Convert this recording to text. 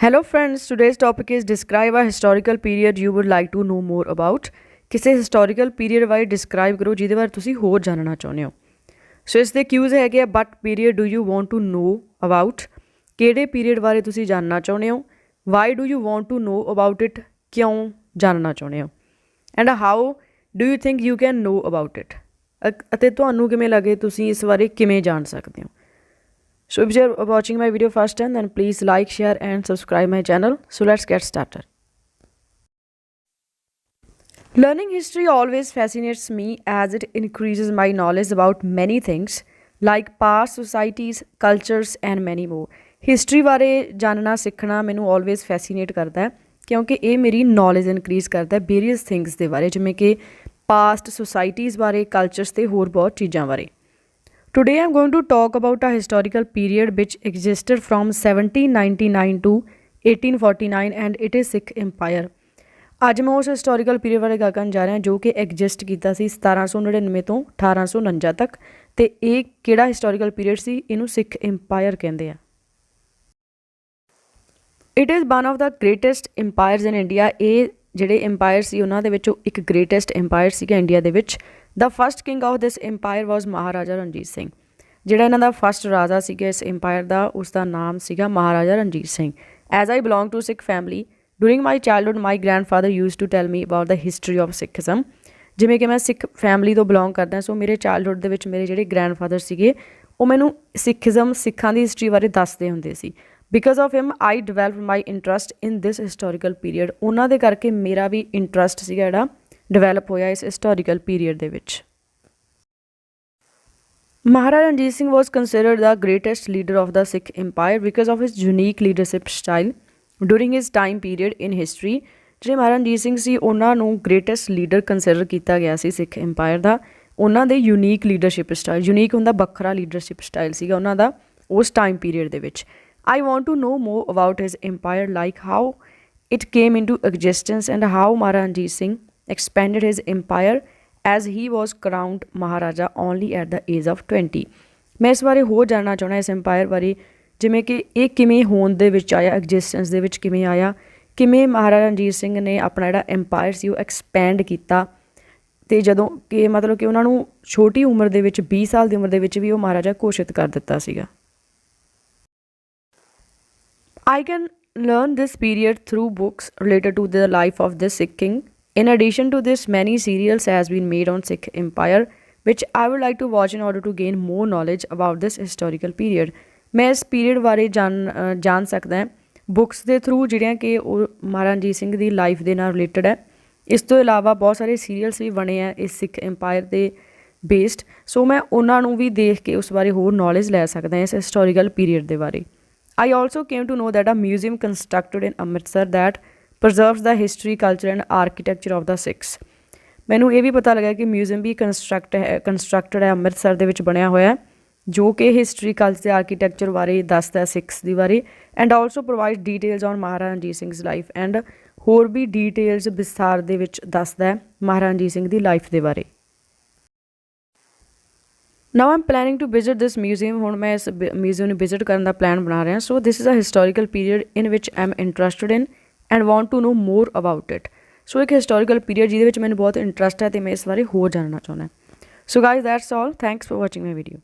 Hello friends, today's topic is describe a historical period you would like to know more about. ਕਿਸੇ historical period ਬਾਰੇ describe ਕਰੋ ਜਿਹਦੇ ਬਾਰੇ ਤੁਸੀਂ ਹੋਰ ਜਾਣਨਾ ਚਾਹੁੰਦੇ ਹੋ। ਸੋ ਇਸ ਦੇ ਕਿਊਜ਼ ਹੈਗੇ ਆ but period do you want to know about, ਕਿਹੜੇ ਪੀਰੀਅਡ ਬਾਰੇ ਤੁਸੀਂ ਜਾਣਨਾ ਚਾਹੁੰਦੇ ਹੋ, why do you want to know about it, ਕਿਉਂ ਜਾਣਨਾ ਚਾਹੁੰਦੇ ਹੋ, and how do you think you can know about it, ਅਤੇ ਤੁਹਾਨੂੰ ਕਿਵੇਂ ਲੱਗੇ ਤੁਸੀਂ ਇਸ ਬਾਰੇ ਕਿਵੇਂ ਜਾਣ ਸਕਦੇ ਹੋ। So if you're watching my video first time, then please like, share and subscribe my channel. So let's get started. Learning history always fascinates me as it increases my knowledge about many things like past societies, cultures and many more. History ਬਾਰੇ ਜਾਣਨਾ ਸਿੱਖਣਾ ਮੈਨੂੰ always fascinate ਕਰਦਾ ਹੈ ਕਿਉਂਕਿ ਇਹ ਮੇਰੀ knowledge increase ਕਰਦਾ ਹੈ various things ਦੇ ਬਾਰੇ, ਜਿਵੇਂ ਕਿ past societies ਬਾਰੇ, cultures ਤੇ ਹੋਰ ਬਹੁਤ ਚੀਜ਼ਾਂ ਬਾਰੇ। Today I am going to talk about a historical period which existed from 1799 to 1849 and it is Sikh Empire. ਅੱਜ ਮੈਂ ਉਸ ਹਿਸਟੋਰੀਕਲ ਪੀਰੀਅਡ ਬਾਰੇ ਗੱਲ ਕਰਨ ਜਾ ਰਿਹਾ ਜੋ ਕਿ ਐਗਜ਼ਿਸਟ ਕੀਤਾ ਸੀ 1799 ਤੋਂ 1849 ਤੱਕ, ਅਤੇ ਇਹ ਕਿਹੜਾ ਹਿਸਟੋਰੀਕਲ ਪੀਰੀਅਡ ਸੀ, ਇਹਨੂੰ ਸਿੱਖ ਇੰਪਾਇਰ ਕਹਿੰਦੇ ਆ। It is one of the greatest empires in India. ਇਹ ਜਿਹੜੇ ਇੰਪਾਇਰ ਸੀ ਉਹਨਾਂ ਦੇ ਵਿੱਚੋਂ ਇੱਕ ਗ੍ਰੇਟੈਸਟ ਇੰਪਾਇਰ ਸੀਗਾ ਇੰਡੀਆ ਦੇ ਵਿੱਚ। The first king of this empire was Maharaja Ranjit Singh. ਜਿਹੜਾ ਇਹਨਾਂ ਦਾ ਫਸਟ ਰਾਜਾ ਸੀਗਾ ਇਸ ਇੰਪਾਇਰ ਦਾ, ਉਸ ਦਾ ਨਾਮ ਸੀਗਾ Maharaja Ranjit Singh. As I belong to Sikh family, during my childhood my grandfather use to tell me about the history of Sikhism. ਜਿਵੇਂ ਕਿ ਮੈਂ ਸਿੱਖ ਫੈਮਿਲੀ ਤੋਂ ਬਿਲੋਂਗ ਕਰਦਾ, ਸੋ ਮੇਰੇ ਚਾਈਲਡਹੁੱਡ ਦੇ ਵਿੱਚ ਮੇਰੇ ਜਿਹੜੇ ਗ੍ਰੈਂਡਫਾਦਰ ਸੀਗੇ ਉਹ ਮੈਨੂੰ ਸਿੱਖਿਜ਼ਮ, ਸਿੱਖਾਂ ਦੀ ਹਿਸਟਰੀ ਬਾਰੇ ਦੱਸਦੇ ਹੁੰਦੇ ਸੀ। Because of him I develop my interest in this historical period. ਉਹਨਾਂ ਦੇ ਕਰਕੇ ਮੇਰਾ ਵੀ ਇੰਟਰਸਟ ਸੀਗਾ ਜਿਹੜਾ ਡਿਵੈਲਪ ਹੋਇਆ ਇਸ ਹਿਸਟੋਰੀਕਲ ਪੀਰੀਅਡ ਦੇ ਵਿੱਚ। Maharaja Ranjit Singh was considered the greatest leader of the Sikh Empire because of his unique leadership style during his time period in history. ਜਿਹੜੇ ਮਹਾਰਾਜਾ ਰਣਜੀਤ ਸਿੰਘ ਸੀ ਉਹਨਾਂ ਨੂੰ ਗ੍ਰੇਟੈਸਟ ਲੀਡਰ ਕੰਸੀਡਰ ਕੀਤਾ ਗਿਆ ਸੀ ਸਿੱਖ ਇੰਪਾਇਰ ਦਾ। ਉਹਨਾਂ ਦੇ ਯੂਨੀਕ ਲੀਡਰਸ਼ਿਪ ਸਟਾਈਲ, ਯੂਨੀਕ ਹੁੰਦਾ ਵੱਖਰਾ leadership style ਸੀਗਾ ਉਹਨਾਂ ਦਾ ਉਸ ਟਾਈਮ ਪੀਰੀਅਡ ਦੇ ਵਿੱਚ। I want to know more about his empire, like how it came into existence and how Maharaja Ranjit Singh expanded his empire as he was crowned Maharaja only at the age of 20. ਮੈਂ ਇਸ ਬਾਰੇ ਹੋਰ ਜਾਣਨਾ ਚਾਹੁੰਦਾ ਇਸ empire ਬਾਰੇ, ਜਿਵੇਂ ਕਿ ਇਹ ਕਿਵੇਂ ਹੋਂਦ ਦੇ ਵਿੱਚ ਆਇਆ, ਐਗਜ਼ਿਸਟੈਂਸ ਦੇ ਵਿੱਚ ਕਿਵੇਂ ਆਇਆ, ਕਿਵੇਂ ਮਹਾਰਾਜਾ ਰਣਜੀਤ ਸਿੰਘ ਨੇ ਆਪਣਾ ਜਿਹੜਾ ਇੰਪਾਇਰ ਸੀ ਉਹ ਐਕਸਪੈਂਡ ਕੀਤਾ, ਅਤੇ ਜਦੋਂ ਕਿ ਮਤਲਬ ਕਿ ਉਹਨਾਂ ਨੂੰ ਛੋਟੀ ਉਮਰ ਦੇ ਵਿੱਚ 20 ਸਾਲ ਦੀ ਉਮਰ ਦੇ ਵਿੱਚ ਵੀ ਉਹ ਮਹਾਰਾਜਾ ਘੋਸ਼ਿਤ ਕਰ ਦਿੱਤਾ ਸੀਗਾ। I can learn this period through books related to the life of this Sikh king. In addition to this, many serials has been made on Sikh Empire, which I would like to watch in order to gain more knowledge about this historical period. ਮੈਂ ਇਸ period ਬਾਰੇ ਜਾਣ ਸਕਦਾ books ਦੇ through, ਜਿਹੜੀਆਂ ਕਿ ਉਹ ਮਹਾਰਾਜਾ ਰਣਜੀਤ ਸਿੰਘ ਦੀ life ਦੇ ਨਾਲ ਰਿਲੇਟਡ ਹੈ। ਇਸ ਤੋਂ ਇਲਾਵਾ ਬਹੁਤ ਸਾਰੇ ਸੀਰੀਅਲਸ ਵੀ ਬਣੇ ਆ ਇਸ ਸਿੱਖ ਇੰਪਾਇਰ ਦੇ ਬੇਸਡ, ਸੋ ਮੈਂ ਉਹਨਾਂ ਨੂੰ ਵੀ ਦੇਖ ਕੇ ਉਸ ਬਾਰੇ ਹੋਰ ਨੌਲੇਜ ਲੈ ਸਕਦਾ ਇਸ ਹਿਸਟੋਰੀਕਲ ਪੀਰੀਅਡ ਦੇ ਬਾਰੇ। I also came to know that a museum constructed in Amritsar that preserves the history, culture and architecture of the Sikhs. ਮੈਨੂੰ ਇਹ ਵੀ ਪਤਾ ਲੱਗਾ ਕਿ ਮਿਊਜ਼ੀਅਮ ਵੀ ਕੰਸਟਰਕਟਡ ਹੈ ਅੰਮ੍ਰਿਤਸਰ ਦੇ ਵਿੱਚ ਬਣਿਆ ਹੋਇਆ, ਜੋ ਕਿ ਹਿਸਟਰੀ, ਕਲਚਰ ਅਤੇ ਆਰਕੀਟੈਕਚਰ ਬਾਰੇ ਦੱਸਦਾ ਸਿੱਖਸ ਦੀ ਬਾਰੇ, and also provide details on Maharaja Ranjit Singh life, and ਹੋਰ ਵੀ ਡੀਟੇਲਸ ਵਿਸਥਾਰ ਦੇ ਵਿੱਚ ਦੱਸਦਾ ਮਹਾਰਾਜਾ ਰਣਜੀਤ ਸਿੰਘ ਦੀ ਲਾਈਫ ਦੇ ਬਾਰੇ। Now I'm planning to visit this museum. ਹੁਣ ਮੈਂ ਇਸ ਮਿਊਜ਼ੀਅਮ ਨੂੰ ਵਿਜ਼ਿਟ ਕਰਨ ਦਾ ਪਲਾਨ ਬਣਾ ਰਿਹਾ। So this is a historical period in which I am interested in and want to know more about it. So ਇੱਕ ਹਿਸਟੋਰੀਕਲ ਪੀਰੀਅਡ ਜਿਹਦੇ ਵਿੱਚ ਮੈਨੂੰ ਬਹੁਤ ਇੰਟਰਸਟ ਹੈ ਅਤੇ ਮੈਂ ਇਸ ਬਾਰੇ ਹੋਰ ਜਾਣਨਾ ਚਾਹੁੰਦਾ। So guys that's all, thanks for watching my video.